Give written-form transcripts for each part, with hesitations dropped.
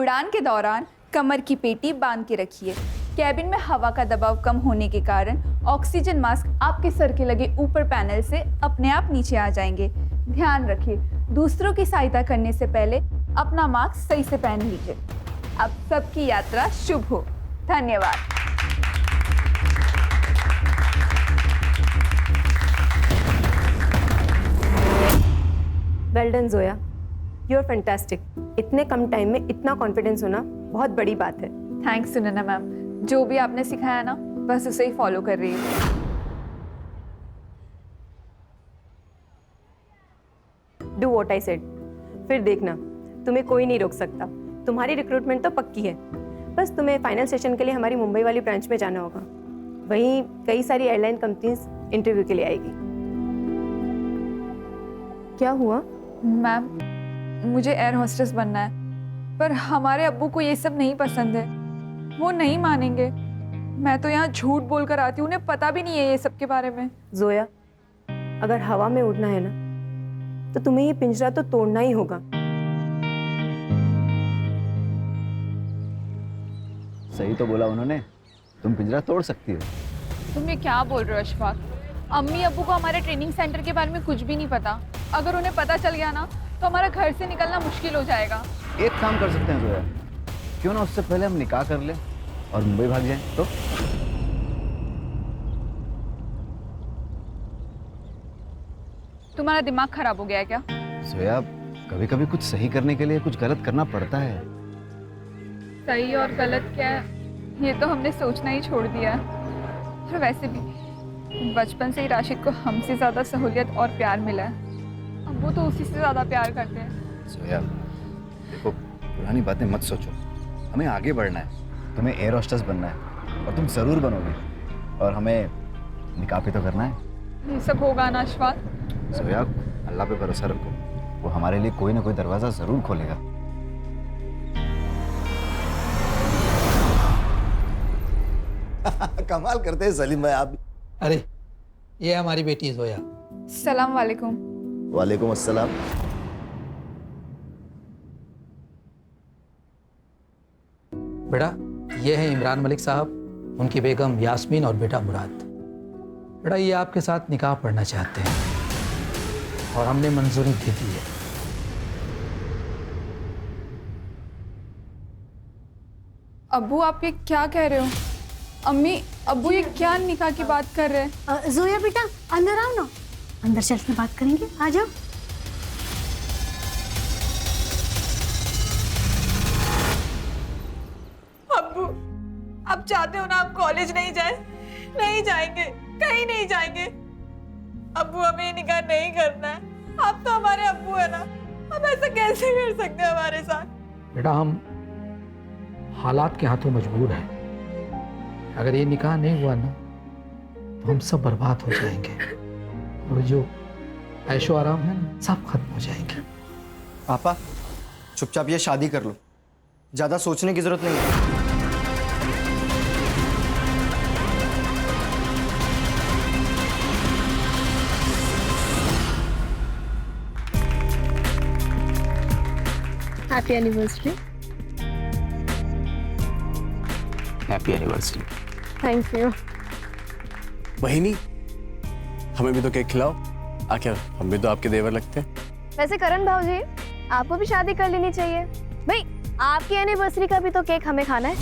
उड़ान के दौरान कमर की पेटी बांध के रखिए। कैबिन में हवा का दबाव कम होने के कारण ऑक्सीजन मास्क आपके सर के लगे ऊपर पैनल से अपने आप नीचे आ जाएंगे। ध्यान रखिए, दूसरों की सहायता करने से पहले अपना मास्क सही से पहन लीजिए। अब सबकी यात्रा शुभ हो। धन्यवाद। Well done Zoya, you are fantastic. इतने कम टाइम में इतना कॉन्फिडेंस होना बहुत बड़ी बात है। थैंक्स सुनैना मैम, जो भी आपने सिखाया ना बस उसे ही फॉलो कर रही हूँ। Do what I said. फिर देखना, तुम्हें कोई नहीं रोक सकता। तुम्हारी रिक्रूटमेंट तो पक्की है, बस तुम्हें फाइनल सेशन के लिए हमारी मुंबई वाली ब्रांच में जाना होगा। वहीं कई सारी एयरलाइन कंपनीज इंटरव्यू के लिए आएगी। क्या हुआ? मैम, मुझे एयर होस्टेस बनना है, पर हमारे अब्बू को ये सब नहीं पसंद है। वो नहीं मानेंगे। मैं तो यहाँ झूठ बोलकर आती हूँ, उन्हें पता भी नहीं है ये सब के बारे में। जोया, अगर हवा में उड़ना है ना तो तुम्हें ये पिंजरा तो तोड़ना ही होगा। सही तो बोला उन्होंने, तुम पिंजरा तोड़ सकती हो। तुम ये क्या बोल रहे हो अशफाक? अम्मी अब्बू को हमारे ट्रेनिंग सेंटर के बारे में कुछ भी नहीं पता। अगर उन्हें पता चल गया ना तो हमारा घर से निकलना मुश्किल हो जाएगा। एक काम कर सकते हैं जोया, क्यों ना उससे पहले हम निकाह कर लें और मुंबई भाग जाएं तो? तुम्हारा दिमाग खराब हो गया है क्या? जोया, कभी कभी कुछ सही करने के लिए कुछ गलत करना पड़ता है। सही और गलत क्या है ये तो हमने सोचना ही छोड़ दिया है। और वैसे भी बचपन से ही राशिद को हमसे ज्यादा सहूलियत और प्यार मिला है। अब वो तो उसी से ज्यादा प्यार करते हैं। जोया देखो, पुरानी बातें मत सोचो, हमें आगे बढ़ना है। तुम्हें एयर होस्टेस बनना है और तुम जरूर बनोगे, और हमें निकाह भी तो करना है। ये सब होगा ना अशफाक? जोया, अल्लाह पे भरोसा रखो, वो हमारे लिए कोई ना कोई दरवाजा जरूर खोलेगा। कमाल करते हैं सलीम भाई आप। अरे ये हमारी बेटी जोया। सलाम वालेकुम। वालेकुम अस्सलाम। बेटा ये है इमरान मलिक साहब, उनकी बेगम यास्मीन और बेटा मुराद। बेटा ये आपके साथ निकाह पढ़ना चाहते हैं और हमने मंजूरी दे दी है। अब्बू आप ये क्या कह रहे हो? अम्मी अब्बू ये क्या निकाह की बात कर रहे हैं? जोया बेटा अंदर आओ ना, अंदर चल के बात करेंगे, आ जाओ। अब्बू आप चाहते हो ना आप कॉलेज नहीं जाए? नहीं जाएंगे, कहीं नहीं जाएंगे। अब्बू हमें ये निकाह नहीं करना है। आप तो हमारे अब्बू है ना, अब ऐसा कैसे कर सकते हैं हमारे साथ? बेटा हम हालात के हाथों मजबूर हैं। अगर ये निकाह नहीं हुआ ना तो हम सब बर्बाद हो जाएंगे और जो ऐशो आराम है ना सब खत्म हो जाएंगे। पापा चुपचाप ये शादी कर लो, ज्यादा सोचने की जरूरत नहीं है। Happy anniversary. Happy anniversary. Thank you. बहिनी हमें भी तो केक खिलाओ, आखिर हम भी तो आपके देवर लगते हैं। वैसे करण भाऊजी आपको भी शादी कर लेनी चाहिए भाई, आपकी एनिवर्सरी का भी तो केक हमें खाना है।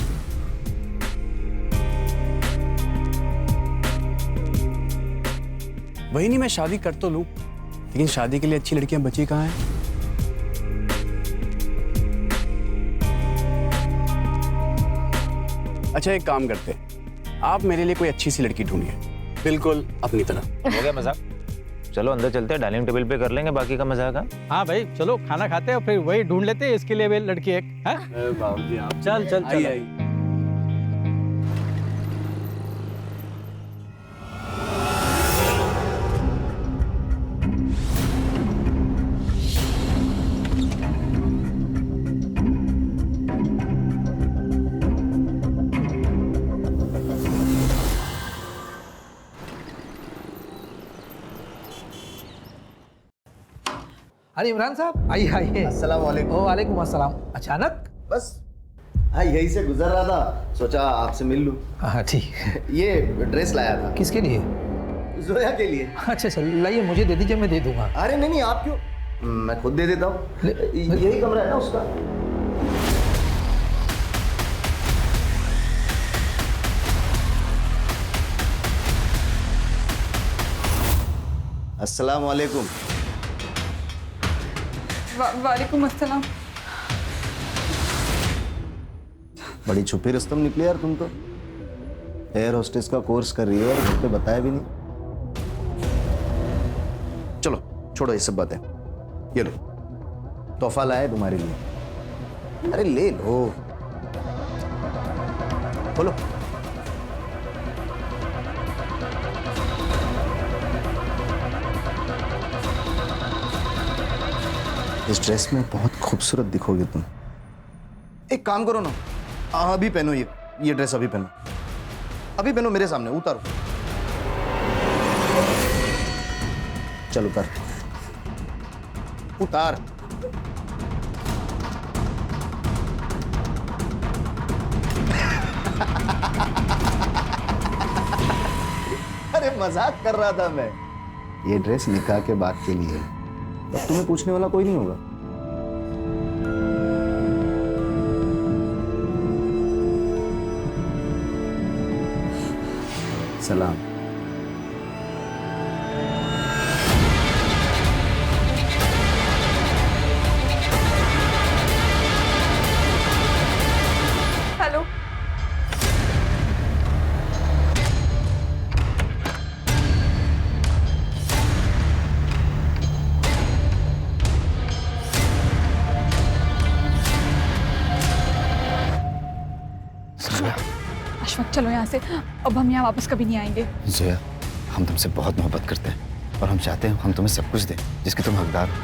बहिनी मैं शादी कर तो लूं, लेकिन शादी के लिए अच्छी लड़कियां बची कहाँ हैं? अच्छा एक काम करते हैं, आप मेरे लिए कोई अच्छी सी लड़की ढूंढिए, बिल्कुल अपनी तरह। हो गया मजाक, चलो अंदर चलते हैं, डाइनिंग टेबल पे कर लेंगे बाकी का मजाक। हाँ भाई चलो खाना खाते हैं और फिर वही ढूंढ लेते हैं इसके लिए भी लड़की एक है। बाबूजी आप चल चल चल आई। अरे इमरान साहब आइए आइए। अस्सलाम वालेकुम। वालेकुम अस्सलाम। अचानक? बस हाँ यही से गुजर रहा था, सोचा आपसे मिल लूं। हाँ ठीक। ये ड्रेस लाया था किसके लिए? जोया के लिए। अच्छा अच्छा, लाइए मुझे दे दीजिए, मैं दे दूंगा। अरे नहीं नहीं, आप क्यों, मैं खुद दे देता हूँ। यही कमरा है ना उसका। अस्सलाम वालेकुम। वालेकुम अस्सलाम। बड़ी छुपी रुस्तम निकली यार तुम तो। एयर होस्टेस का कोर्स कर रही है और घर पे बताया भी नहीं। चलो छोड़ो ये सब बातें, ये लो तोहफा लाया है तुम्हारे लिए। अरे ले लो, बोलो। इस ड्रेस में बहुत खूबसूरत दिखोगे तुम। एक काम करो ना, अभी पहनो ये ड्रेस, अभी पहनो, अभी पहनो मेरे सामने, उतारो। चल उतार, उतार। अरे मजाक कर रहा था मैं। ये ड्रेस निकाह के बाद के लिए है, अब तुम्हें पूछने वाला कोई नहीं होगा। सलाम। हेलो। अशफाक चलो यहाँ से, अब हम यहाँ वापस कभी नहीं आएंगे। जोया, हम तुमसे बहुत मोहब्बत करते हैं और हम चाहते हैं हम तुम्हें सब कुछ दें जिसके तुम हकदार हो,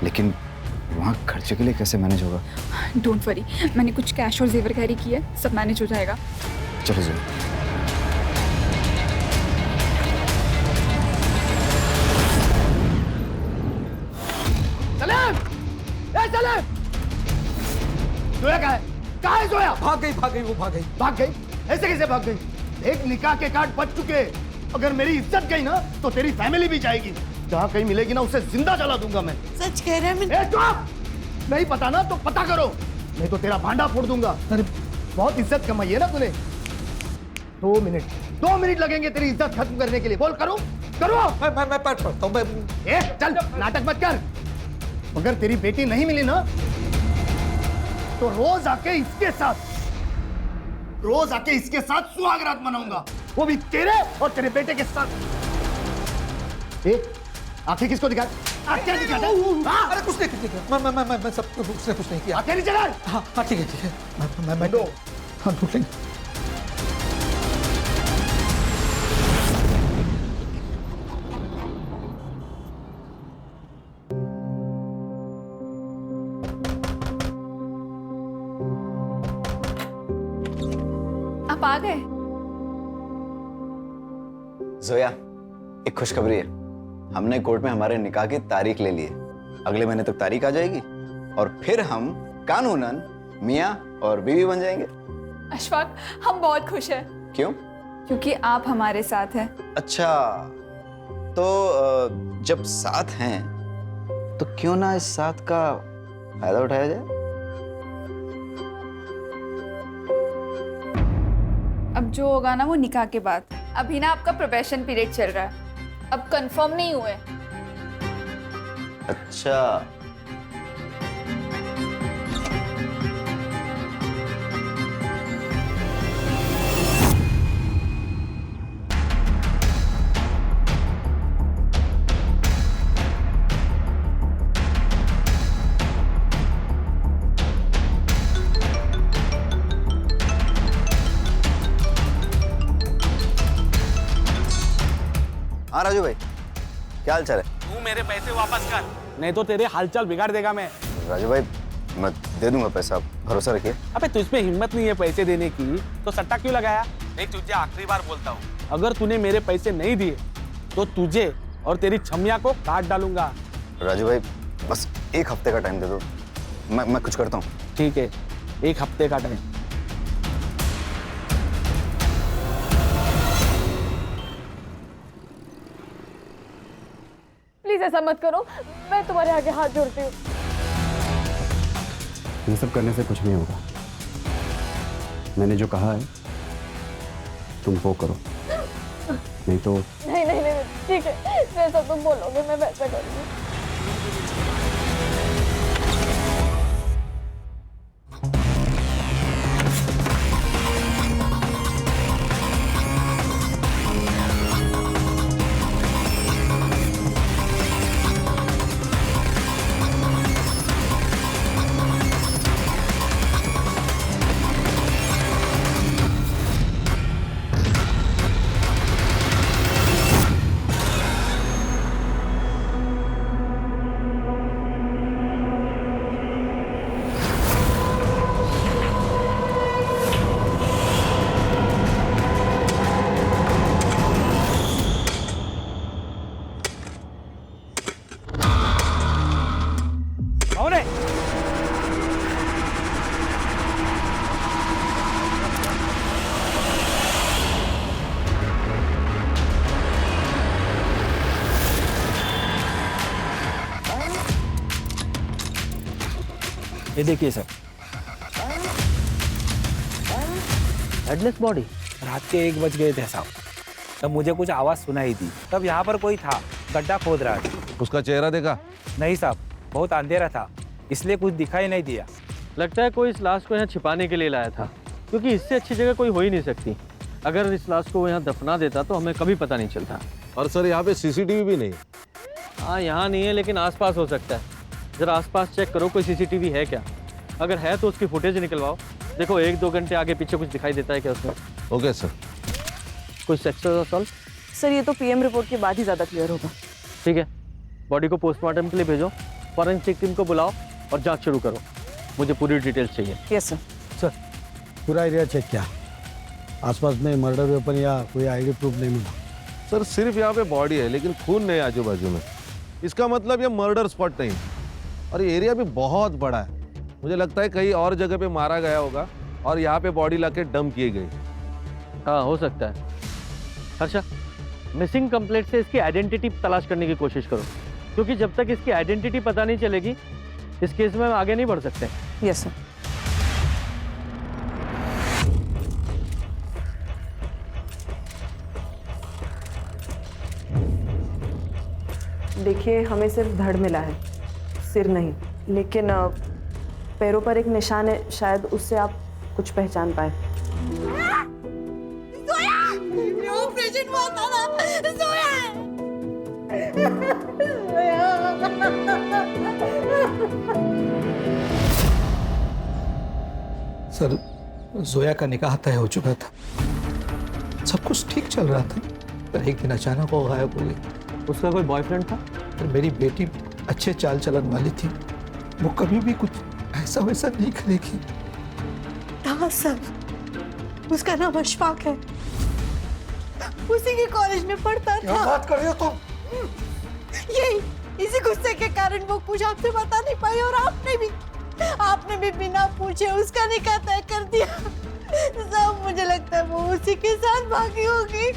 लेकिन वहाँ खर्चे के लिए कैसे मैनेज होगा? डोंट वरी, मैंने कुछ कैश और जेवर कैरी किए, सब मैनेज हो जाएगा। चलो जोया। जोया कहाँ है? कहाँ है जोया? भाग गई वो भाग गई। भाग गई? ऐसे कैसे भाग गई? एक निकाह के कार्ड बच चुके, अगर मेरी इज्जत गई ना तो तेरी फैमिली भी जाएगी। जहाँ कहीं मिलेगी ना उसे जिंदा जला दूंगा मैं। सच कह रहे हैं? चुप! नहीं पता ना तो पता करो, नहीं तो तेरा भांडा फोड़ दूंगा। अरे बहुत इज्जत कमाई है ना तूने। 2 मिनट लगेंगे तेरी इज्जत खत्म करने के लिए। बोल करो करो। मैं पढ़ता हूँ। चल नाटक मत कर। अगर तेरी बेटी नहीं मिली ना तो रोज आके इसके साथ सुहागरात मनाऊंगा, वो भी तेरे और तेरे बेटे के साथ। आंखें किसको दिखा? आंखें दिखा। अरे कुछ नहीं, मैं सब उसने कुछ नहीं किया। आंखें नीचे कर। हाँ ठीक है। मैं दो। हाँ ढूंढ लेंगे। आप आ गए? जोया, एक खुशखबरी है, हमने कोर्ट में हमारे निकाह की तारीख ले ली है। अगले महीने तक तारीख आ जाएगी और फिर हम कानूनन मियाँ और बीवी बन जाएंगे। अशफाक, हम बहुत खुश हैं। क्यों? क्योंकि आप हमारे साथ हैं। अच्छा, तो जब साथ हैं तो क्यों ना इस साथ का फायदा उठाया जाए? अब जो होगा ना वो निकाह के बाद। अभी ना आपका प्रोबेशन पीरियड चल रहा है, अब कंफर्म नहीं हुए। अच्छा, हाँ राजू भाई, क्या हाल चाल है? तू मेरे पैसे वापस कर, नहीं तो तेरे हालचाल बिगाड़ देगा मैं। राजू भाई, मैं दे दूंगा पैसा, भरोसा रखिए। अबे तुझमें हिम्मत नहीं है पैसे देने की तो सट्टा क्यों लगाया? नहीं, तुझे आखिरी बार बोलता हूँ, अगर तूने मेरे पैसे नहीं दिए तो तुझे और तेरी छमिया को काट डालूंगा। राजू भाई, बस 1 हफ्ते का टाइम दे दो, मैं कुछ करता हूँ। ठीक है, 1 हफ्ते का टाइम। प्लीज ऐसा मत करो, मैं तुम्हारे आगे हाथ जोड़ती हूँ। ये सब करने से कुछ नहीं होगा। मैंने जो कहा है तुम वो करो, नहीं तो। नहीं नहीं नहीं, ठीक है, जैसा तुम बोलोगे मैं वैसा करूँगी। ये देखिए सर, हेडलेस बॉडी। रात के 1 बज गए थे साहब, तब मुझे कुछ आवाज़ सुनाई दी, तब यहाँ पर कोई था, गड्ढा खोद रहा था। उसका चेहरा देखा? नहीं साहब, बहुत अंधेरा था, इसलिए कुछ दिखाई नहीं दिया। लगता है कोई इस लाश को यहाँ छिपाने के लिए लाया था, क्योंकि इससे अच्छी जगह कोई हो ही नहीं सकती। अगर इस लाश को वो यहाँ दफना देता तो हमें कभी पता नहीं चलता। और सर यहाँ पे सीसीटीवी भी नहीं। हाँ, यहाँ नहीं है, लेकिन आसपास हो सकता है। जरा आसपास चेक करो, कोई सीसीटीवी है क्या? अगर है तो उसकी फुटेज निकलवाओ। देखो 1-2 घंटे आगे पीछे कुछ दिखाई देता है क्या उसमें? Okay sir. कोई सेक्सुअल असॉल्ट? सर ये तो पीएम रिपोर्ट के बाद ही ज़्यादा क्लियर होगा। ठीक है, बॉडी को पोस्टमार्टम के लिए भेजो, फॉरेंसिक टीम को बुलाओ और जांच शुरू करो। मुझे पूरी डिटेल्स चाहिए। Yes sir. सर पूरा एरिया चेक किया, आसपास में मर्डर वेपन या कोई आईडी प्रूफ नहीं मिला। सर सिर्फ यहाँ पे बॉडी है, लेकिन खून नहीं आजू बाजू में। इसका मतलब ये मर्डर स्पॉट नहीं, और ये एरिया भी बहुत बड़ा है। मुझे लगता है कहीं और जगह पे मारा गया होगा और यहाँ पे बॉडी लाके डंप किए गई। हाँ, हो सकता है। हर्षा, मिसिंग कंप्लेंट से इसकी आइडेंटिटी तलाश करने की कोशिश करो, क्योंकि जब तक इसकी आइडेंटिटी पता नहीं चलेगी इस केस में हम आगे नहीं बढ़ सकते। Yes sir. देखिए, हमें सिर्फ धड़ मिला है, सिर नहीं, लेकिन पैरों पर एक निशान है, शायद उससे आप कुछ पहचान पाए। ऑपरेशन हुआ था ना, सर जोया का निकाह तय हो चुका था, सब कुछ ठीक चल रहा था, पर एक दिन अचानक वो गायब हो गई। उसका कोई बॉयफ्रेंड था? पर मेरी बेटी अच्छे चाल चलन वाली थी, वो कभी भी कुछ ऐसा वैसा नहीं करेगी। हाँ सर, उसका नाम अशफाक है, उसी के कॉलेज में पढ़ता था। क्या बात कर रहे हो तुम? यही इसी गुस्से के कारण वो कुछ आपसे बता नहीं पाई, और आपने भी बिना पूछे उसका निकाह तय कर दिया। सब मुझे लगता है वो उसी के साथ भागी होगी।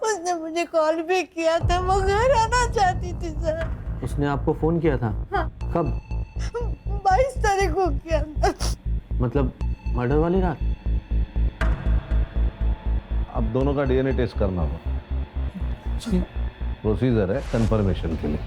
उसने मुझे कॉल भी किया था, वो घर आना चाहती थी सर। उसने आपको फोन किया था? हाँ। कब? 22 तारीख को किया था। मतलब मर्डर वाली रात? अब दोनों का डीएनए टेस्ट करना होगा, प्रोसीजर है कंफर्मेशन के लिए।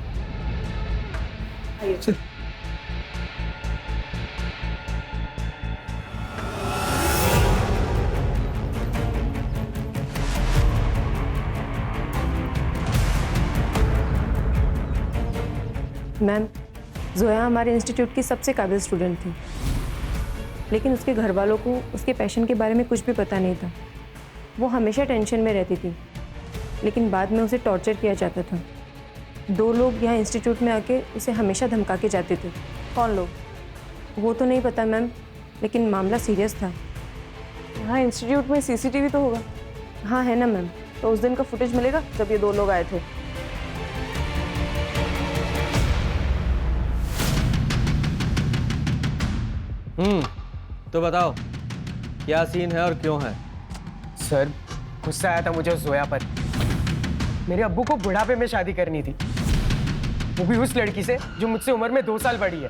मैम, जोया हमारे इंस्टीट्यूट की सबसे काबिल स्टूडेंट थी, लेकिन उसके घर वालों को उसके पैशन के बारे में कुछ भी पता नहीं था। वो हमेशा टेंशन में रहती थी, लेकिन बाद में उसे टॉर्चर किया जाता था। 2 लोग यहाँ इंस्टीट्यूट में आके उसे हमेशा धमका के जाते थे। कौन लोग? वो तो नहीं पता मैम, लेकिन मामला सीरियस था। यहाँ इंस्टीट्यूट में सीसीटीवी तो होगा? हाँ है ना मैम, तो उस दिन का फुटेज मिलेगा जब ये 2 लोग आए थे। तो बताओ क्या सीन है और क्यों है? सर गुस्सा आया था मुझे जोया पर। मेरे अब्बू को बुढ़ापे में शादी करनी थी, वो भी उस लड़की से जो मुझसे उम्र में 2 साल बड़ी है।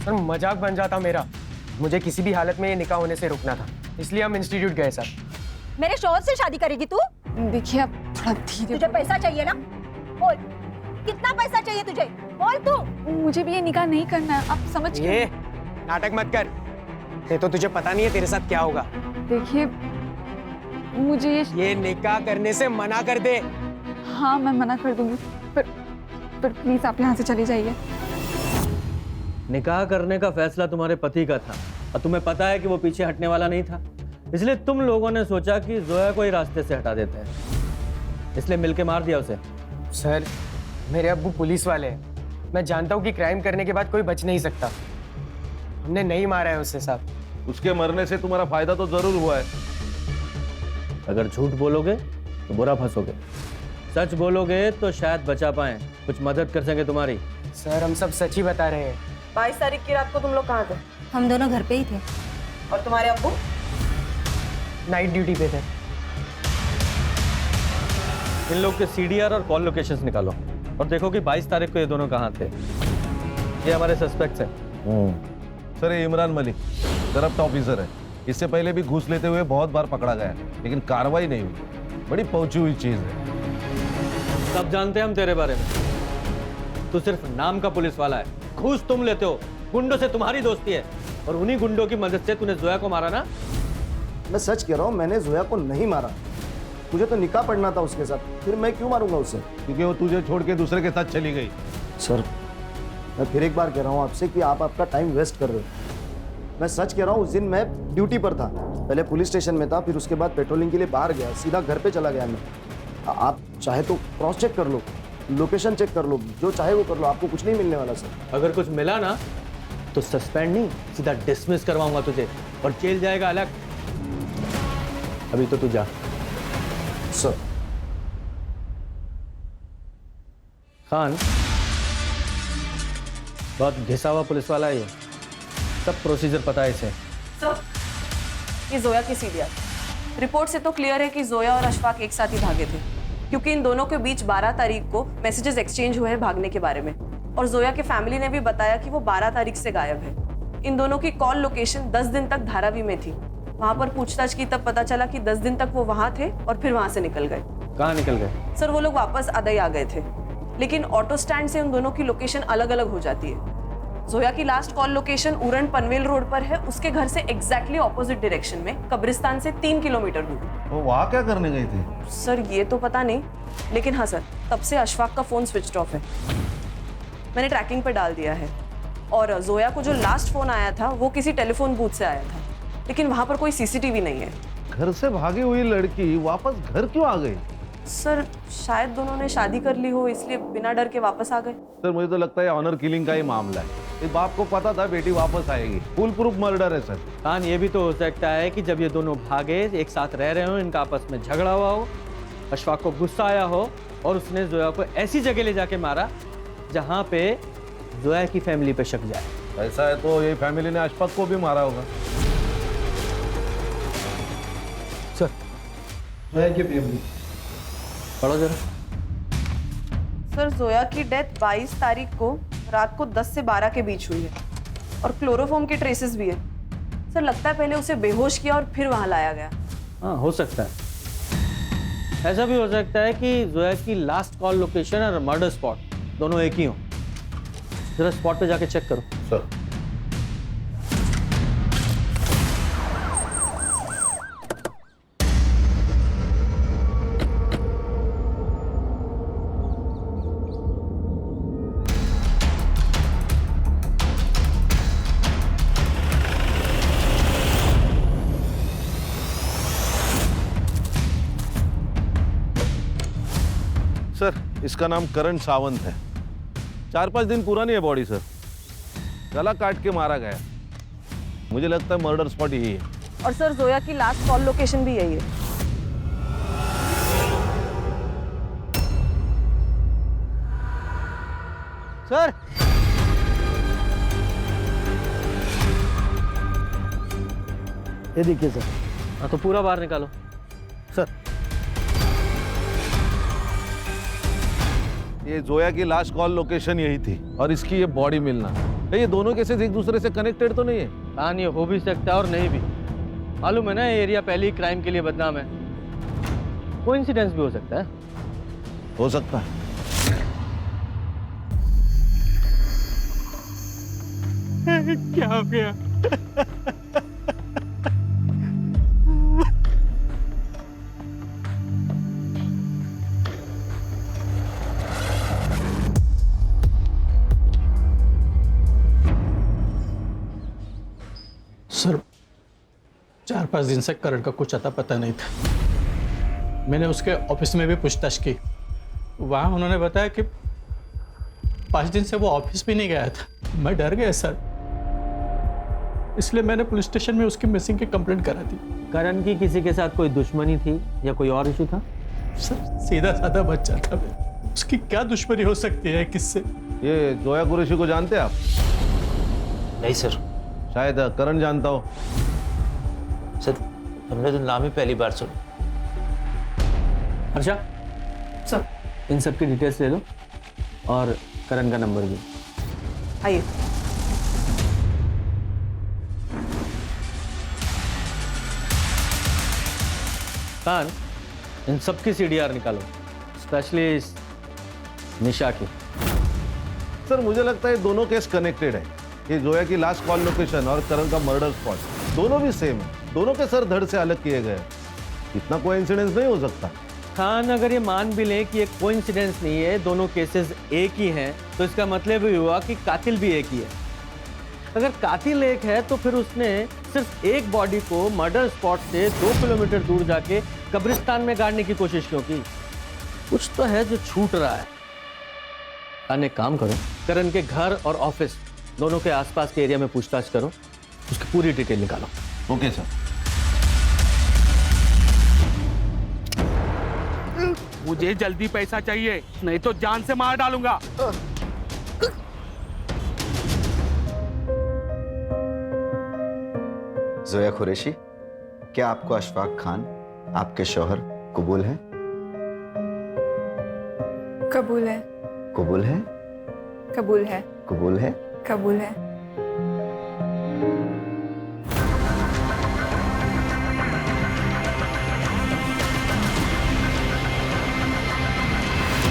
सर मजाक बन जाता मेरा। मुझे किसी भी हालत में ये निकाह होने से रुकना था, इसलिए हम इंस्टीट्यूट गए सर। मेरे शौहर से शादी करेगी तू? देखिए आप थोड़ा धीरे। तुझे पैसा चाहिए ना? बोल, कितना पैसा चाहिए तुझे? बोल तू। मुझे भी ये निकाह नहीं करना है, आप समझ ये नाटक मत कर, ये तो तुझे पता नहीं है तेरे साथ क्या होगा। देखिए मुझे ये निकाह करने से मना कर दे। हाँ मैं मना कर दूंगी, पर प्लीज आप यहाँ से चले जाइए। निकाह करने का फैसला तुम्हारे पति का था और तुम्हें पता है कि वो पीछे हटने वाला नहीं था, इसलिए तुम लोगों ने सोचा कि जोया को ही रास्ते से हटा देते हैं, इसलिए मिलके मार दिया उसे। सर मेरे अब्बू पुलिस वाले हैं, मैं जानता हूँ कि क्राइम करने के बाद कोई बच नहीं सकता। हमने नहीं मारा है उससे साहब। उसके मरने से तुम्हारा फायदा तो जरूर हुआ है। अगर झूठ बोलोगे तो बुरा फंसोगे, सच बोलोगे तो शायद बचा पाए, कुछ मदद कर सके तुम्हारी। सर हम सब सच ही बता रहे हैं। 22 तारीख की रात को तुम लोग कहाँ थे? हम दोनों घर पे ही थे। और तुम्हारे अब्बू? नाइट ड्यूटी पे थे। इन लोग के सीडीआर और कॉल लोकेशंस निकालो और देखो कि 22 तारीख को ये दोनों कहाँ थे। ये हमारे सस्पेक्ट्स हैं। सर ये इमरान मलिक करप्ट ऑफिसर है, इससे पहले भी घूस लेते हुए बहुत बार पकड़ा गया है, लेकिन कार्रवाई नहीं हुई। बड़ी पहुंची हुई चीज है। सब जानते हैं हम तेरे बारे में, तू सिर्फ नाम का पुलिस वाला है, घूस तुम लेते हो, गुंडों से तुम्हारी दोस्ती है और उन्हीं गुंडों की मदद से तूने जोया को मारा ना। मैं सच कह रहा हूँ, मैंने जोया को नहीं मारा। मुझे तो निकाह पढ़ना था उसके साथ, फिर मैं क्यों मारूंगा उसे? क्योंकि वो तुझे छोड़ के दूसरे के साथ चली गई। सर मैं फिर एक बार कह रहा हूँ आपसे कि आप आपका टाइम वेस्ट कर रहे हो। मैं सच कह रहा हूँ, उस दिन मैं ड्यूटी पर था, पहले पुलिस स्टेशन में था, फिर उसके बाद पेट्रोलिंग के लिए बाहर गया, सीधा घर पे चला गया मैं। आप चाहे तो क्रॉस चेक कर लो, लोकेशन चेक कर लो, जो चाहे वो कर लो, आपको कुछ नहीं मिलने वाला सर। अगर कुछ मिला ना तो सस्पेंड नहीं, सीधा डिसमिस करवाऊंगा तुझे और जेल जाएगा अलग। अभी तो तू जा। सर खान बहुत घिसा हुआ पुलिस वाला है ये, सब प्रोसीजर पता है इसे। सर ये जोया की सीडीआर रिपोर्ट से तो क्लियर है कि जोया और अशफाक एक साथ ही भागे थे, क्योंकि इन दोनों के बीच 12 तारीख को मैसेजेस एक्सचेंज हुए हैं भागने के बारे में, और जोया के फैमिली ने भी बताया कि वो 12 तारीख से गायब है। इन दोनों की कॉल लोकेशन 10 दिन तक धारावी में थी। वहां पर पूछताछ की तब पता चला कि 10 दिन तक वो वहां थे और फिर वहां से निकल गए। कहाँ निकल गए? सर वो लोग वापस अदई आ गए थे, लेकिन ऑटो स्टैंड से उन दोनों की लोकेशन अलग अलग हो जाती है। जोया की last call location Uran Panvel road पर है, उसके घर से एग्जैक्टली ऑपोजिट डायरेक्शन में, कब्रिस्तान से 3 किलोमीटर दूर। वो वहाँ क्या करने गई थी? सर ये तो पता नहीं, लेकिन हाँ सर तब से अशफाक का फोन स्विच ऑफ है, मैंने ट्रैकिंग पर डाल दिया है। और जोया को जो लास्ट फोन आया था वो किसी टेलीफोन बूथ से आया था, लेकिन वहां पर कोई सीसीटीवी नहीं है। घर से भागी हुई लड़की वापस घर क्यों आ गई? सर शायद दोनों ने शादी कर ली हो, इसलिए बिना डर के वापस आ गए। सर मुझे तो लगता है ऑनर किलिंग का ही मामला है। इस बाप को पता था बेटी वापस आएगी, फुल प्रूफ मर्डर है सर। खान ये भी तो हो सकता है कि जब ये दोनों भागे, एक साथ रह रहे हो, इनका आपस में झगड़ा हुआ हो, अशफाक को गुस्सा आया हो और उसने जोया को ऐसी जगह ले जाके मारा जहाँ पे जोया की फैमिली पे शक जाए। ऐसा है तो ये फैमिली ने अशफाक को भी मारा होगा। सर पढ़ो जरा। सर जोया की डेथ 22 तारीख को रात को 10 से 12 के बीच हुई है और क्लोरोफॉर्म के ट्रेसेस भी है। सर लगता है पहले उसे बेहोश किया और फिर वहां लाया गया। हाँ हो सकता है। ऐसा भी हो सकता है कि जोया की लास्ट कॉल लोकेशन और मर्डर स्पॉट दोनों एक ही हो। जरा स्पॉट पे जाके चेक करो। सर सर इसका नाम करण सावंत है। 4-5 दिन पुरानी है बॉडी सर, गला काट के मारा गया। मुझे लगता है मर्डर स्पॉट यही है। और सर जोया की लास्ट कॉल लोकेशन भी यही है। सर ये देखिए सर। हाँ तो पूरा बाहर निकालो। सर ये जोया की लास्ट कॉल लोकेशन यही थी और इसकी ये बॉडी मिलना। ये दोनों केसेस एक दूसरे से कनेक्टेड तो नहीं है? कान, ये हो भी सकता है और नहीं भी। मालूम है ना, ये एरिया पहले ही क्राइम के लिए बदनाम है। कोइंसिडेंस भी हो सकता है। हो सकता है। क्या हो गया? सर 4-5 दिन से करण का कुछ अता पता नहीं था। मैंने उसके ऑफिस में भी पूछताछ की। वहाँ उन्होंने बताया कि 5 दिन से वो ऑफिस भी नहीं गया था। मैं डर गया सर, इसलिए मैंने पुलिस स्टेशन में उसकी मिसिंग की कंप्लेंट करा दी। करण की किसी के साथ कोई दुश्मनी थी या कोई और इशू था? सर सीधा साधा बच्चा था मैं, उसकी क्या दुश्मनी हो सकती है किससे? ये जोया कुरैशी को जानते हैं आप? नहीं सर। शायद करण जानता हो। सर हमने तो नाम ही पहली बार सुना। अच्छा सर, इन सब की डिटेल्स ले लो और करण का नंबर भी। आइए। कान, इन सब की सीडीआर निकालो, स्पेशली इस निशा की। सर मुझे लगता है दोनों केस कनेक्टेड है। ये जोया की लास्ट कॉल लोकेशन और करण का मर्डर स्पॉट दोनों भी सेम है। दोनों के सर धड़ से अलग किए गए। इतना कोइंसिडेंस नहीं हो सकता। खान, अगर ये मान भी लें कि एक कोइंसिडेंस नहीं है, दोनों केसेस एक ही हैं, तो इसका मतलब ये हुआ कि कातिल भी एक ही है। अगर कातिल एक है तो फिर उसने सिर्फ एक बॉडी को मर्डर स्पॉट से 2 किलोमीटर दूर जाके कब्रिस्तान में गाड़ने की कोशिश क्यों की? कुछ तो है जो छूट रहा है। कान, एक काम करो, करण के घर और ऑफिस दोनों के आसपास के एरिया में पूछताछ करो, उसकी पूरी डिटेल निकालो। Okay sir. मुझे जल्दी पैसा चाहिए, नहीं तो जान से मार डालूंगा। जोया कुरैशी, क्या आपको अशफाक खान आपके शौहर कबूल है? कबूल है। कबूल है? कबूल है। कबूल है? कबूल है।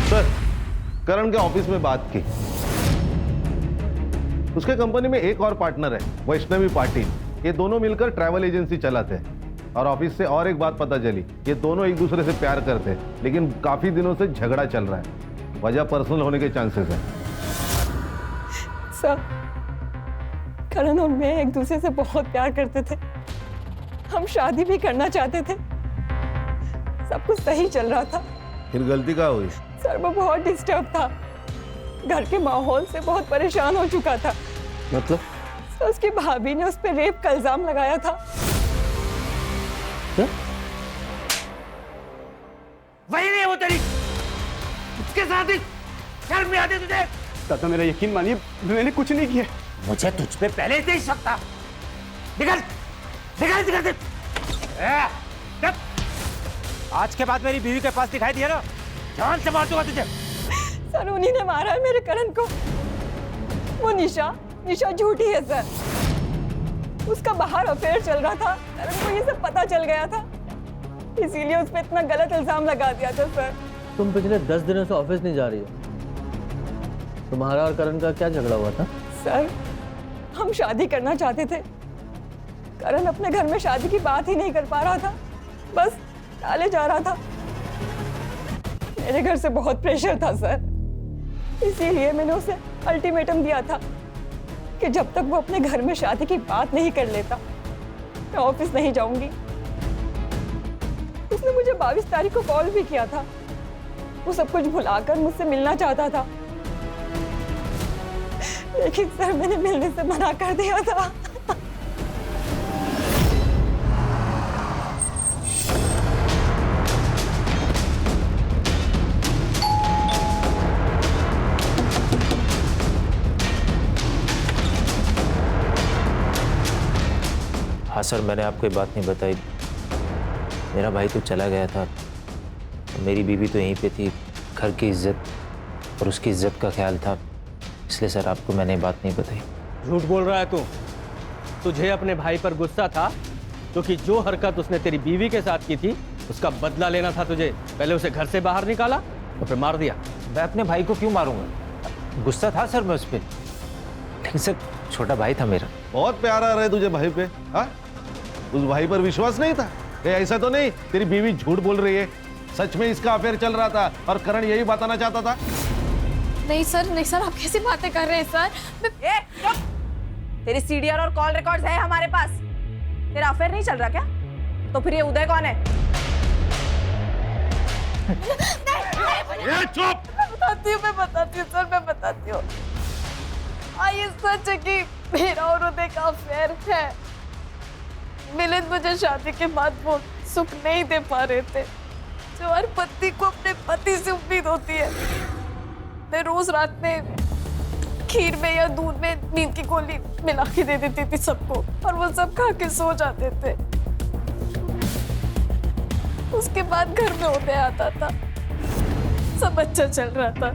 सर, करण के ऑफिस में बात की। उसके कंपनी में एक और पार्टनर है, वैष्णवी पाटिल। ये दोनों मिलकर ट्रैवल एजेंसी चलाते हैं। और ऑफिस से और एक बात पता चली, ये दोनों एक दूसरे से प्यार करते हैं, लेकिन काफी दिनों से झगड़ा चल रहा है। वजह पर्सनल होने के चांसेस हैं। सर, करण और मैं एक दूसरे से बहुत प्यार करते थे। हम शादी भी करना चाहते थे। सब कुछ सही चल रहा था। फिर गलती क्या हुई? सर, वो बहुत डिस्टर्ब था। घर के माहौल से बहुत परेशान हो चुका था। मतलब? सर, उसकी भाभी ने उस पर रेप का इल्जाम लगाया था। वही नहीं है वो तेरी, उसके साथ ही शर्म नहीं आती तुझे? दादा मेरा यकीन मानिए, मैंने कुछ नहीं किया। मुझे तुझ पे पहले से ही शक था। निकल निकल निकल। आज के बाद मेरी बीवी के पास दिखाई दिया ना, जान से मार दूंगा तुझे। सर, उन्हीं ने मारा है मेरे करण को। वो निशा झूठी है सर। उसका बाहर अफेयर चल रहा था, करण को ये सब पता चल गया था, इसीलिए उस पर इतना गलत इल्जाम लगा दिया था सर। तुम पिछले 10 दिनों से ऑफिस नहीं जा रही हो। तुम्हारा और करण का क्या झगड़ा हुआ था? सर, हम शादी करना चाहते थे। करण अपने घर में शादी की बात ही नहीं कर पा रहा था, बस टाले जा रहा था। मेरे घर से बहुत प्रेशर था सर, इसीलिए मैंने उसे अल्टीमेटम दिया था कि जब तक वो अपने घर में शादी की बात नहीं कर लेता, मैं ऑफिस नहीं जाऊंगी। उसने मुझे 22 तारीख को कॉल भी किया था। वो सब कुछ भुलाकर मुझसे मिलना चाहता था, लेकिन सर मैंने मिलने से मना कर दिया था। हाँ सर, मैंने आपको ये बात नहीं बताई। मेरा भाई तो चला गया था, मेरी बीवी तो यहीं पे थी। घर की इज्जत और उसकी इज्जत का ख्याल था, इसलिए सर आपको मैंने ये बात नहीं बताई। झूठ बोल रहा है तू। तुझे अपने भाई पर गुस्सा था क्योंकि जो हरकत उसने तेरी बीवी के साथ की थी उसका बदला लेना था तुझे। पहले उसे घर से बाहर निकाला और फिर मार दिया। मैं अपने भाई को क्यों मारूंगा? गुस्सा था सर मैं उस पर, लेकिन सर छोटा भाई था मेरा। बहुत प्यार आ रहा है तुझे भाई पे, हाँ? उस भाई पर विश्वास नहीं था? ऐसा तो नहीं तेरी बीवी झूठ बोल रही है, सच में इसका अफेयर चल रहा था और करण यही बताना चाहता था? नहीं सर, आप कैसी बातें कर रहे हैं सर? तेरी सीडीआर और कॉल रिकॉर्ड्स है हमारे पास। तेरा अफेयर नहीं चल रहा क्या? तो फिर ये उदय कौन है? चुप! मैं बताती हूँ सर, मैं बताती हूँ। ये सच है कि मेरा और उदय का अफेयर है। मिलिंद मुझे शादी के बाद वो सुख नहीं दे पा रहे थे जो हर पत्नी को अपने पति से उम्मीद होती है। मैं रोज रात में खीर में या दूध में नींद की गोली मिला के दे देती थी सबको और वो सब खा के सो जाते थे। उसके बाद घर में उदय आता था, सब अच्छा चल रहा था।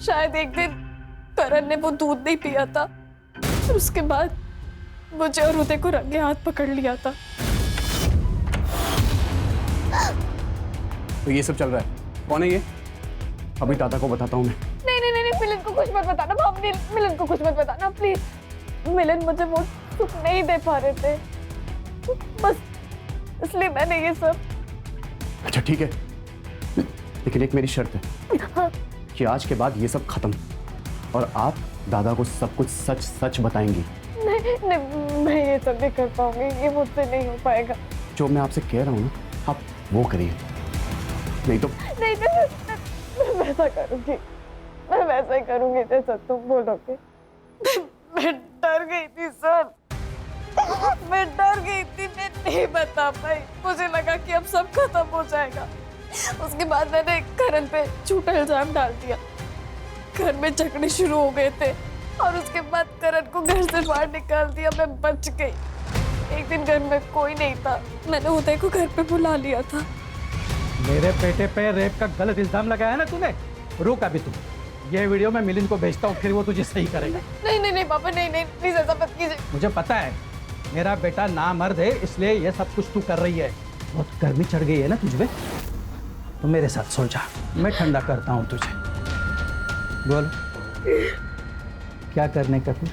शायद एक दिन करण ने वो दूध नहीं पिया था और उसके बाद मुझे और उदय को रंगे हाथ पकड़ लिया था। तो ये सब चल रहा है, कौन है ये? अभी दादा को बताता हूँ मैं। नहीं, मिलिंद को कुछ मत बताना भाभी, मिलिंद को कुछ मत बताना प्लीज। मिलिंद मुझे वो सुख नहीं दे पा रहे थे, बस इसलिए मैंने ये सब। अच्छा ठीक है, लेकिन एक मेरी शर्त है कि आज के बाद ये सब खत्म और आप दादा को सब कुछ सच सच बताएंगी। नहीं, मैं ये सब नहीं कर पाऊंगी, ये मुझसे नहीं हो पाएगा। जो मैं आपसे कह रहा हूँ ना, आप वो करिए, नहीं तो नहीं, मैं वैसा करूंगी, मैं वैसा ही करूंगी जैसा तुम बोलोगे। मैं डर गई थी सर, मैं डर गई थी, मैं नहीं बता पाई। मुझे लगा कि अब सब खत्म हो जाएगा। उसके बाद मैंने करण पे झूठा इल्जाम डाल दिया। घर में झगड़े शुरू हो गए थे और उसके बाद करण को घर से बाहर निकाल दिया। मैं बच गई। एक दिन घर में कोई नहीं था, मैंने उदय को घर पे बुला लिया था। मेरे बेटे पे रेप का गलत इल्जाम लगाया ना तूने? रुक अभी तुम, ये वीडियो मैं मिलिंद को भेजता हूँ, फिर वो तुझे सही करेगा। नहीं पापा, नहीं प्लीज ऐसा मत कीजिए। मुझे पता है मेरा बेटा नामर्द है, इसलिए ये सब कुछ तू कर रही है। बहुत गर्मी चढ़ गई है ना तुझे, तो मेरे साथ सो जा, मैं ठंडा करता हूँ तुझे। बोल क्या करने का फिर?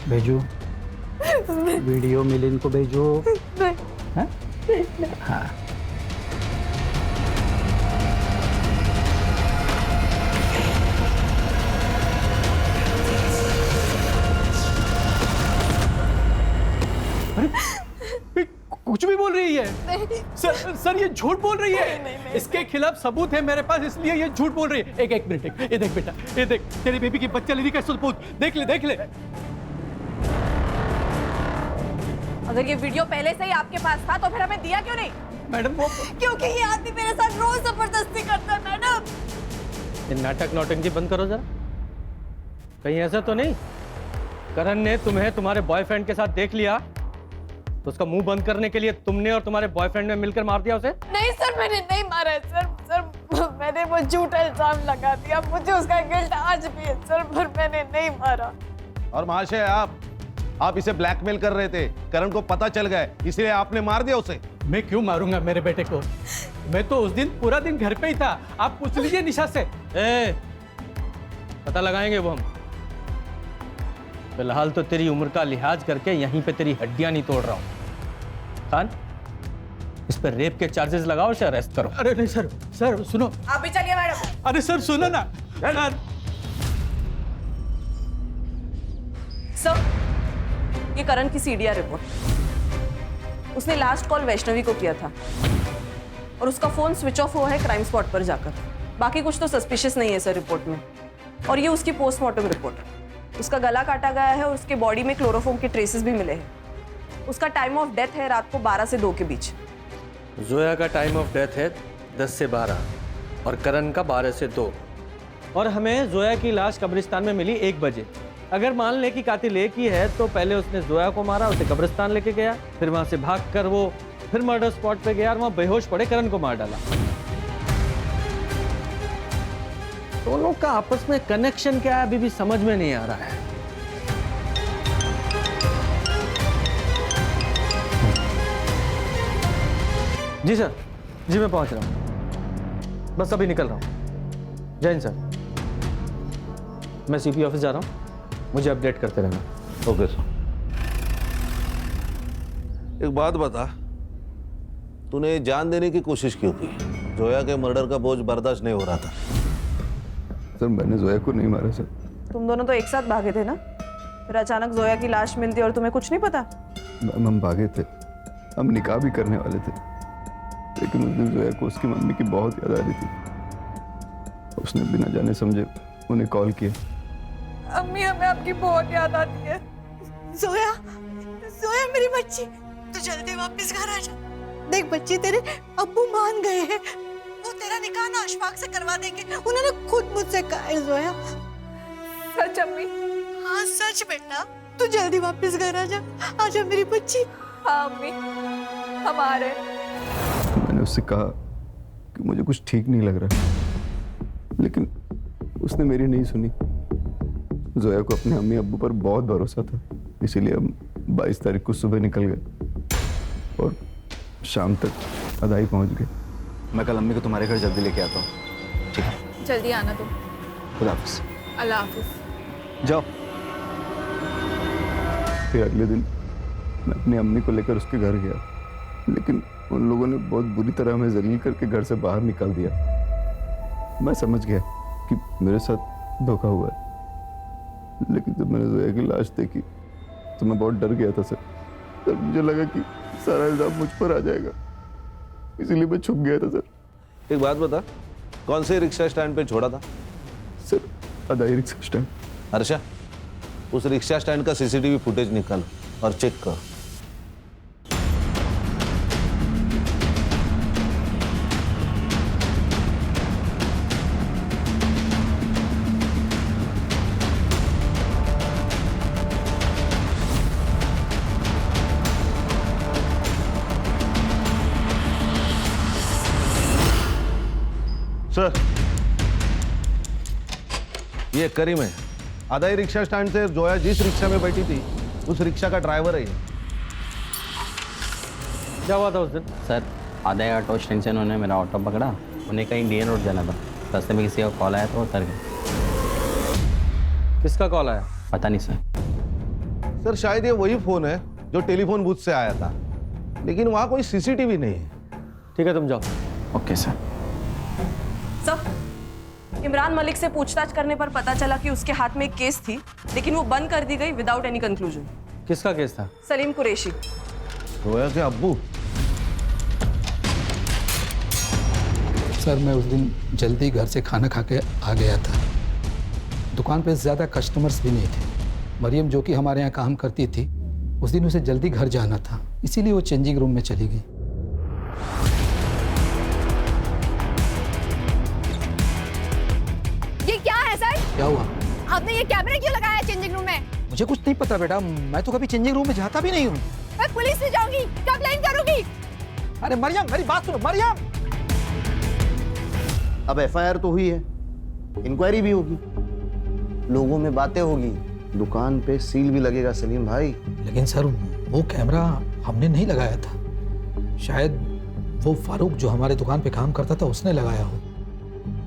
भेजू वीडियो मिलिंद को भेजो? हाँ? हाँ। कुछ भी बोल रही है सर ये झूठ बोल रही है। नहीं, इसके खिलाफ सबूत है मेरे पास, इसलिए ये झूठ बोल रही है। एक मिनट, ये देख बेटा, ये देख तेरी बेबी की बच्चा लेने का सबूत, देख ले। अगर ये वीडियो पहले से ही आपके पास था तो फिर हमें दिया क्यों नहीं? मैडम वो क्योंकि ये आदमी मेरे साथ रोज जबरदस्ती करता है मैडम। ये नाटक नौटंकी बंद करो जरा। कहीं ऐसा तो नहीं करण ने तुम्हें तुम्हारे बॉयफ्रेंड के साथ देख लिया तो उसका मुंह बंद करने के लिए तुमने और तुम्हारे बॉयफ्रेंड ने मिलकर मार दिया उसे? नहीं सर, मैंने नहीं मारा है सर, मैंने वो झूठा इल्जाम लगा दिया। मुझे उसका गिल्ट आज भी है सर, पर मैंने नहीं मारा। और महाशय आप इसे ब्लैकमेल कर रहे थे, करण को पता चल गया, इसलिए आपने मार दिया उसे। मैं क्यों मारूंगा मेरे बेटे को? मैं तो उस दिन पूरा दिन घर पे ही था, आप पूछ लीजिए निशा से। पता लगाएंगे वो हम। फिलहाल तो तेरी उम्र का लिहाज करके यहीं पे तेरी हड्डियां नहीं तोड़ रहा हूं। खान, इस पर रेप के चार्जेस लगाओ, उसे अरेस्ट करो। अरे नहीं सर सुनो। आप भी चलिए मैडम। अरे सर सुनो ना। सर, ये करण की सीडीआर रिपोर्ट। उसने लास्ट कॉल वैष्णवी को किया था और उसका फोन स्विच ऑफ हुआ है क्राइम स्पॉट पर जाकर। बाकी कुछ तो सस्पिशियस नहीं है सर रिपोर्ट में। और ये उसकी पोस्टमार्टम रिपोर्ट। उसका गला काटा गया है और उसके बॉडी में क्लोरोफॉर्म के ट्रेसेस भी मिले हैं। उसका टाइम ऑफ डेथ है रात को 12 से 2 के बीच। जोया का टाइम ऑफ डेथ है 10 से 12 और करण का 12 से 2। और हमें जोया की लाश कब्रिस्तान में मिली 1 बजे। अगर मान ले कि कातिल एक ही है तो पहले उसने जोया को मारा, उसे कब्रिस्तान लेके गया, फिर वहां से भागकर वो फिर मर्डर स्पॉट पे गया और वहां बेहोश पड़े करण को मार डाला। दोनों का आपस में कनेक्शन क्या है अभी भी समझ में नहीं आ रहा है। जी सर, जी मैं पहुंच रहा हूं, बस अभी निकल रहा हूं। जय हिंद सर, मैं सीपी ऑफिस जा रहा हूं, मुझे अपडेट करते रहना। Okay sir. एक बात बता, तूने जान देने की कोशिश क्यों की? जोया के मर्डर का बोझ बर्दाश्त नहीं हो रहा था। सर मैंने जोया को नहीं मारा सर। तुम दोनों तो एक साथ भागे थे ना, फिर अचानक जोया की लाश मिलती और तुम्हें कुछ नहीं पता? हम भागे थे, हम निकाह भी करने वाले थे, लेकिन उस दिन जोया को उसकी मम्मी की बहुत याद आ रही थी। उसने बिना जाने समझे उन्हें कॉल किया। अम्मी हमें आपकी बहुत याद आती है। जोया, जोया मेरी बच्ची, तू जल्दी वापस घर आ जा। देख बच्ची, तेरे अब्बू मान गए हैं, वो तेरा निकाह ना अशफाक से करवा देंगे, उन्होंने खुद मुझसे कहा है। जोया सच अम्मी? हाँ सच बेटा, तू जल्दी वापस घर आ जा। आजा मेरी बच्ची। हाँ अम्मी, हम आ रहे हैं। मैंने उससे कहा कि मुझे कुछ ठीक नहीं लग रहा, लेकिन उसने मेरी नहीं सुनी। जोया को अपने अम्मी अब्बू पर बहुत भरोसा था, इसीलिए हम 22 तारीख को सुबह निकल गए और शाम तक अदाई पहुंच गए। मैं कल अम्मी को तुम्हारे घर जल्दी लेके आता हूँ। ठीक है, जल्दी आना तुम। खुदा हाफिज। अल्लाह हाफिज। जाओ। फिर अगले दिन मैं अपनी अम्मी को लेकर उसके घर गया, लेकिन उन लोगों ने बहुत बुरी तरह हमें जलील करके घर से बाहर निकाल दिया। मैं समझ गया कि मेरे साथ धोखा हुआ है, लेकिन जब मैंने जोया की लाश देखी तो मैं बहुत डर गया था सर। तब मुझे लगा कि सारा इल्जाम मुझ पर आ जाएगा, इसीलिए मैं छुप गया था सर। एक बात बता, कौन से रिक्शा स्टैंड पे छोड़ा था? सर अदाई रिक्शा स्टैंड। हर्षा, उस रिक्शा स्टैंड का सीसीटीवी फुटेज निकाल और चेक कर। सर, ये करीम है, अदाई रिक्शा स्टैंड से जोया जिस रिक्शा में बैठी थी उस रिक्शा का ड्राइवर है ये। क्या हुआ था उस दिन? सर आधा ऑटो स्टैंड से उन्होंने मेरा ऑटो पकड़ा, उन्हें कहीं इंडियन रोड जाना था, रास्ते में किसी का कॉल आया तो उतर गए। किसका कॉल आया? पता नहीं सर। सर शायद ये वही फोन है जो टेलीफोन बूथ से आया था, लेकिन वहां कोई सीसीटीवी नहीं है। ठीक है तुम जाओ। Okay sir. Sir, Imran Malik से पूछताछ करने पर पता चला कि उसके हाथ में एक केस थी, लेकिन वो बंद कर दी गई विदाउट एनी कंक्लूजन। किसका केस था? सलीम कुरैशी। जोया के अब्बू? सर मैं उस दिन जल्दी घर से खाना खा के आ गया था, दुकान पे ज़्यादा कस्टमर्स भी नहीं थे। मरियम जो कि हमारे यहाँ काम करती थी, उस दिन उसे जल्दी घर जाना था, इसीलिए वो चेंजिंग रूम में चली गई। ये क्या है सर? क्या हुआ? आपने ये कैमरा क्यों लगाया चेंजिंग रूम में? मुझे कुछ नहीं पता बेटा, मैं तो कभी चेंजिंग रूम में जाता भी नहीं हूँ। मैं पुलिस से जाऊंगी, कंप्लेन करूंगी। अरे मरियम मेरी बात सुनो। मरियम, अब एफआईआर तो हुई है, इंक्वायरी भी होगी, लोगों में बातें होगी, दुकान पे सील भी लगेगा सलीम भाई। लेकिन सर वो कैमरा हमने नहीं लगाया था, शायद वो फारूक जो हमारे दुकान पे काम करता था उसने लगाया हो।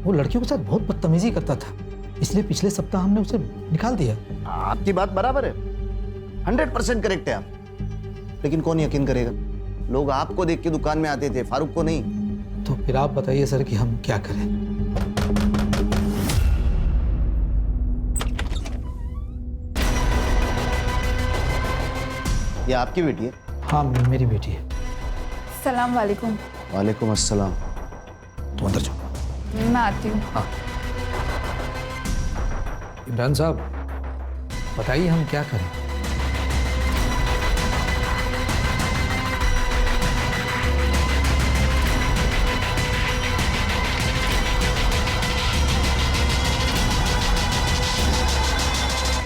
वो लड़कियों के साथ बहुत बदतमीजी करता था, इसलिए पिछले सप्ताह हमने उसे निकाल दिया। आपकी बात बराबर है, 100% करेक्ट है आप, लेकिन कौन यकीन करेगा? लोग आपको देख के दुकान में आते थे, फारूक को नहीं। तो फिर आप बताइए सर कि हम क्या करें? ये आपकी बेटी है? हाँ मेरी बेटी है। सलाम वालेकुम। वालेकुम अस्सलाम। तुम अंदर जाओ। मैं आती हूँ। हाँ इमरान साहब बताइए हम क्या करें?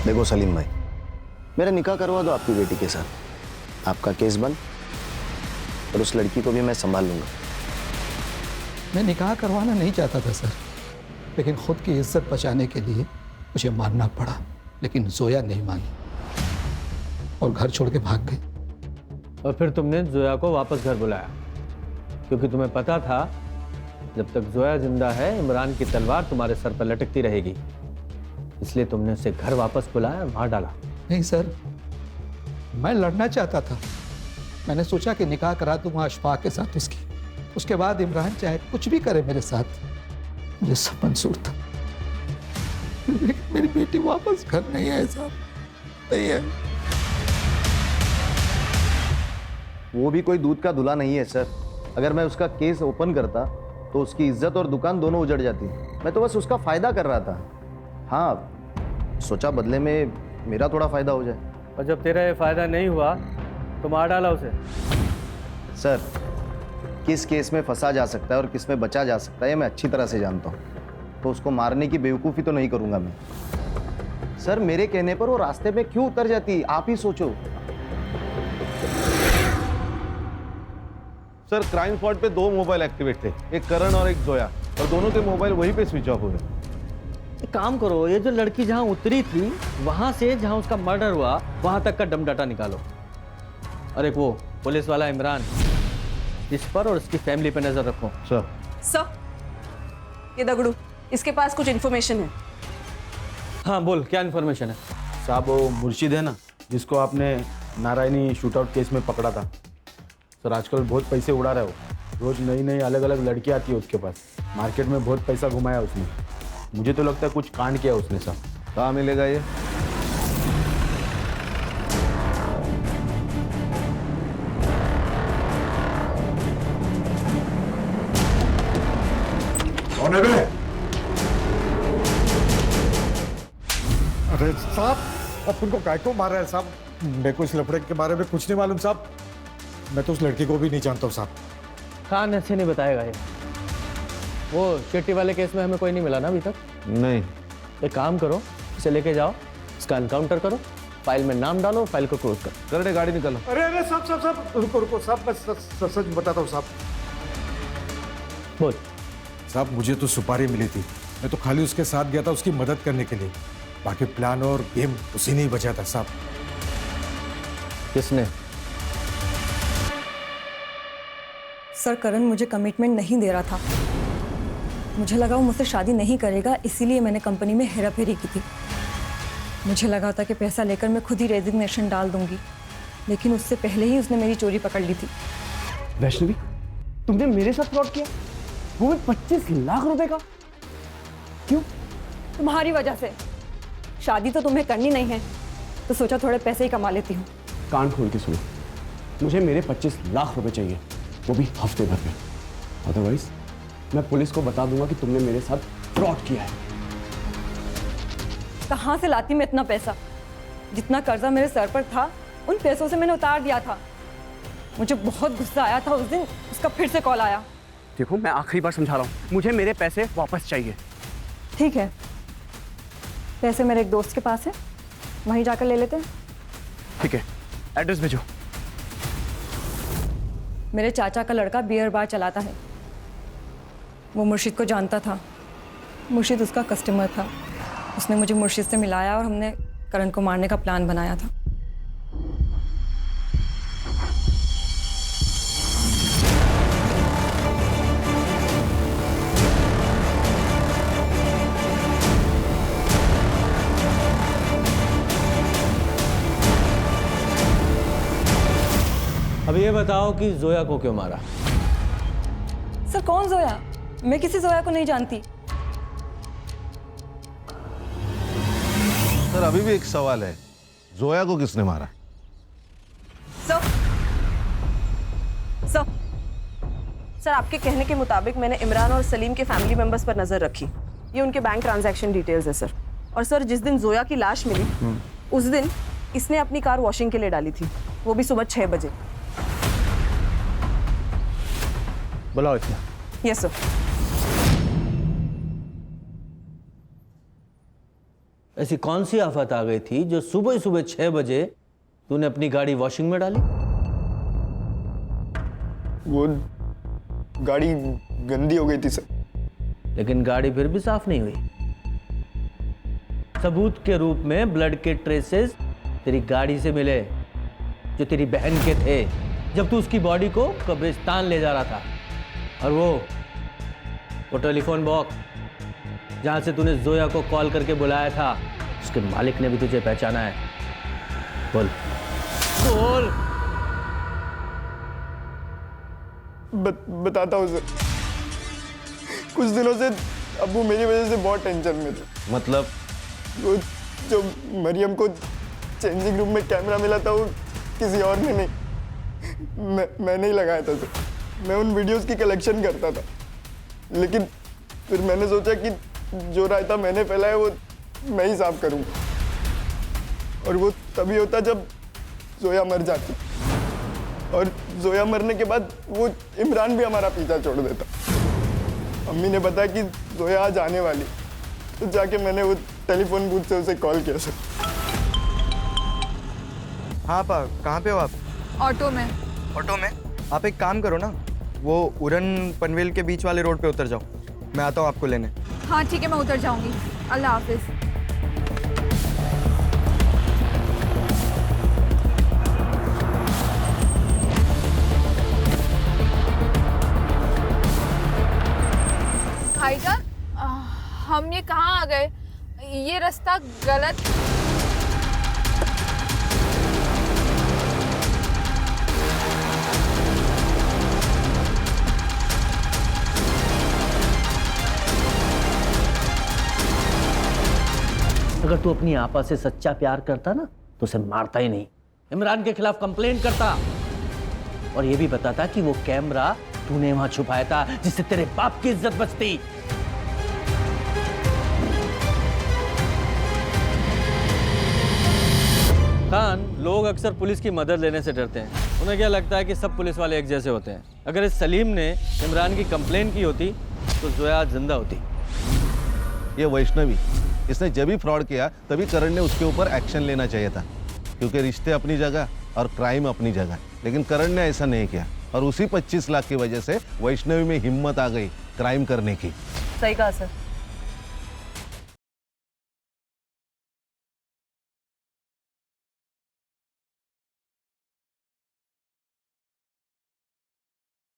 देखो सलीम भाई, मेरा निकाह करवा दो आपकी बेटी के साथ, आपका केस बंद, और उस लड़की को भी मैं संभाल लूंगा। मैं निकाह करवाना नहीं चाहता था सर, लेकिन खुद की इज्जत बचाने के लिए मुझे मानना पड़ा, लेकिन जोया नहीं मानी और घर छोड़ के भाग गई। और फिर तुमने जोया को वापस घर बुलाया, क्योंकि तुम्हें पता था जब तक जोया जिंदा है इमरान की तलवार तुम्हारे सर पर लटकती रहेगी, इसलिए तुमने उसे घर वापस बुलाया और मार डाला। नहीं सर, मैं लड़ना चाहता था। मैंने सोचा कि निकाह करा दूंगा अशफाक के साथ उसके बाद इमरान चाहे कुछ भी करे मेरे साथ, मुझे सब मंजूर था। लेकिन मेरी बेटी वापस घर नहीं है साहब, नहीं है। वो भी कोई दूध का धुला नहीं है सर। अगर मैं उसका केस ओपन करता तो उसकी इज्जत और दुकान दोनों उजड़ जाती। मैं तो बस उसका फायदा कर रहा था। हाँ, सोचा बदले में मेरा थोड़ा फायदा हो जाए। और जब तेरा ये फायदा नहीं हुआ तो मार डाला उसे। सर, किस केस में फंसा जा सकता है और किस में बचा जा सकता है मैं अच्छी तरह से जानता हूँ, तो उसको मारने की बेवकूफ़ी तो नहीं करूँगा मैं। सर, मेरे कहने पर वो रास्ते में क्यों उतर जाती, आप ही सोचो। सर, क्राइम स्पॉट पे 2 मोबाइल एक्टिवेट थे, एक करण और एक जोया, और दोनों के मोबाइल वहीं पे स्विच ऑफ हुए। एक काम करो, ये जो लड़की जहाँ उतरी थी वहां से जहाँ उसका मर्डर हुआ वहां तक का डम डाटा निकालो। और एक वो पुलिस वाला इमरान, इस पर और उसकी फैमिली पे नजर रखो। सर, ये दगड़ू, इसके पास कुछ इन्फॉर्मेशन है। हाँ बोल, क्या इन्फॉर्मेशन है? साहब, वो मुर्शिद है ना जिसको आपने नारायणी शूटआउट केस में पकड़ा था सर, आजकल बहुत पैसे उड़ा रहा है वो। रोज नई नई अलग अलग लड़की आती है उसके पास। मार्केट में बहुत पैसा घुमाया उसने। मुझे तो लगता है कुछ कांड किया उसने साहब। कहाँ मिलेगा ये? कौन है बे? अरे साहब, अब उनको काय को मार रहा है साहब? मेरे को इस लफड़े के बारे में कुछ नहीं मालूम साहब। मैं तो उस लड़की को भी नहीं जानता हूँ साहब। खान ऐसे नहीं बताएगा ये। वो शेट्टी वाले केस में हमें कोई नहीं मिला ना अभी तक? नहीं। एक काम करो, इसे लेके जाओ, इसका एनकाउंटर करो, फाइल में नाम डालो, फाइल को क्लोज करो। कर दे, गाड़ी निकालो। अरे अरे साहब साहब साहब, रुको रुको साहब, मैं सच बताता हूँ साहब। बोल। साहब, मुझे तो सुपारी मिली थी, मैं तो खाली उसके साथ गया था उसकी मदद करने के लिए। बाकी प्लान और गेम उसी ने ही बचा था साहब। किसने? सर, करण मुझे कमिटमेंट नहीं दे रहा था। मुझे लगा वो मुझसे शादी नहीं करेगा, इसीलिए मैंने कंपनी में हेराफेरी की थी। मुझे लगा था कि पैसा लेकर मैं खुद ही रेजिग्नेशन डाल दूंगी, लेकिन उससे पहले ही उसने मेरी चोरी पकड़ ली थी। वैष्णवी, तुमने मेरे साथ फ्रॉड किया, वो भी 25 लाख रुपए का? क्यों? तुम्हारी वजह से। शादी तो तुम्हें करनी नहीं है, तो सोचा थोड़े पैसे ही कमा लेती हूँ। कान खोल के सुनो, मुझे मेरे 25 लाख रुपए चाहिए, वो भी हफ्ते भर में। अदरवाइज मैं पुलिस को बता दूंगा कि तुमने मेरे साथ फ्रॉड किया है। कहाँ से लाती मैं इतना पैसा? जितना कर्जा मेरे सर पर था उन पैसों से मैंने उतार दिया था। मुझे बहुत गुस्सा आया था उस दिन, उसका फिर से कॉल आया। देखो, मैं आखिरी बार समझा रहा हूँ, मुझे मेरे पैसे वापस चाहिए। ठीक है, पैसे मेरे एक दोस्त के पास है, वहीं जाकर ले लेते हैं। ठीक है, एड्रेस भेजो। मेरे चाचा का लड़का बियर बार चलाता है, वो मुर्शिद को जानता था। मुर्शिद उसका कस्टमर था। उसने मुझे मुर्शिद से मिलाया और हमने करण को मारने का प्लान बनाया था। अब ये बताओ कि जोया को क्यों मारा? सर, कौन जोया? मैं किसी जोया को नहीं जानती। सर, अभी भी एक सवाल है, जोया को किसने मारा? सर, आपके कहने के मुताबिक मैंने इमरान और सलीम के फैमिली मेंबर्स पर नजर रखी। ये उनके बैंक ट्रांजैक्शन डिटेल्स है सर। और सर, जिस दिन जोया की लाश मिली उस दिन इसने अपनी कार वॉशिंग के लिए डाली थी, वो भी सुबह 6 बजे। बुलाओ इतना। Yes sir. ऐसी कौन सी आफत आ गई थी जो सुबह सुबह 6 बजे तूने अपनी गाड़ी वॉशिंग में डाली? वो गाड़ी गंदी हो गई थी सर, लेकिन गाड़ी फिर भी साफ नहीं हुई। सबूत के रूप में ब्लड के ट्रेसेस तेरी गाड़ी से मिले, जो तेरी बहन के थे जब तू उसकी बॉडी को कब्रिस्तान ले जा रहा था। और वो टेलीफोन बॉक्स जहां से तूने जोया को कॉल करके बुलाया था, उसके मालिक ने भी तुझे पहचाना है। बोल बोल। बताता हूँ सर। कुछ दिनों से अब्बू मेरी वजह से बहुत टेंशन में थे। मतलब वो जो मरियम को चेंजिंग रूम में कैमरा मिला था वो किसी और ने नहीं, मैंने ही लगाया था सर। मैं उन वीडियोस की कलेक्शन करता था, लेकिन फिर मैंने सोचा कि जो रायता मैंने फैलाया वो मैं ही साफ करूँगा। और वो तभी होता जब जोया मर जाती, और जोया मरने के बाद वो इमरान भी हमारा पीछा छोड़ देता। अम्मी ने बताया कि जोया आज आने वाली, तो जाके मैंने वो टेलीफोन बूथ से उसे कॉल किया सर। हाँ पा, कहाँ पे हो आप? ऑटो में। ऑटो में? आप एक काम करो ना, वो उड़न पनवेल के बीच वाले रोड पे उतर जाओ, मैं आता हूँ आपको लेने। हाँ ठीक है, मैं उतर जाऊंगी। अल्लाह हाफिज। भाईजान, हम ये कहाँ आ गए? ये रास्ता गलत। अगर तू अपनी आपा से सच्चा प्यार करता ना तो उसे मारता ही नहीं, इमरान के खिलाफ कंप्लेन करता, और ये भी बताता कि वो कैमरा तूने वहां छुपाया था जिससे तेरे बाप की इज्जत बचती। खान, लोग अक्सर पुलिस की मदद लेने से डरते हैं। उन्हें क्या लगता है कि सब पुलिस वाले एक जैसे होते हैं। अगर इस सलीम ने इमरान की कंप्लेन की होती तो जोया आज जिंदा होती। ये वैष्णवी, इसने जब भी फ्रॉड किया तभी करण ने उसके ऊपर एक्शन लेना चाहिए था, क्योंकि रिश्ते अपनी जगह और क्राइम अपनी जगह। लेकिन करण ने ऐसा नहीं किया, और उसी 25 लाख की वजह से वैष्णवी में हिम्मत आ गई क्राइम करने की। सही कहा सर।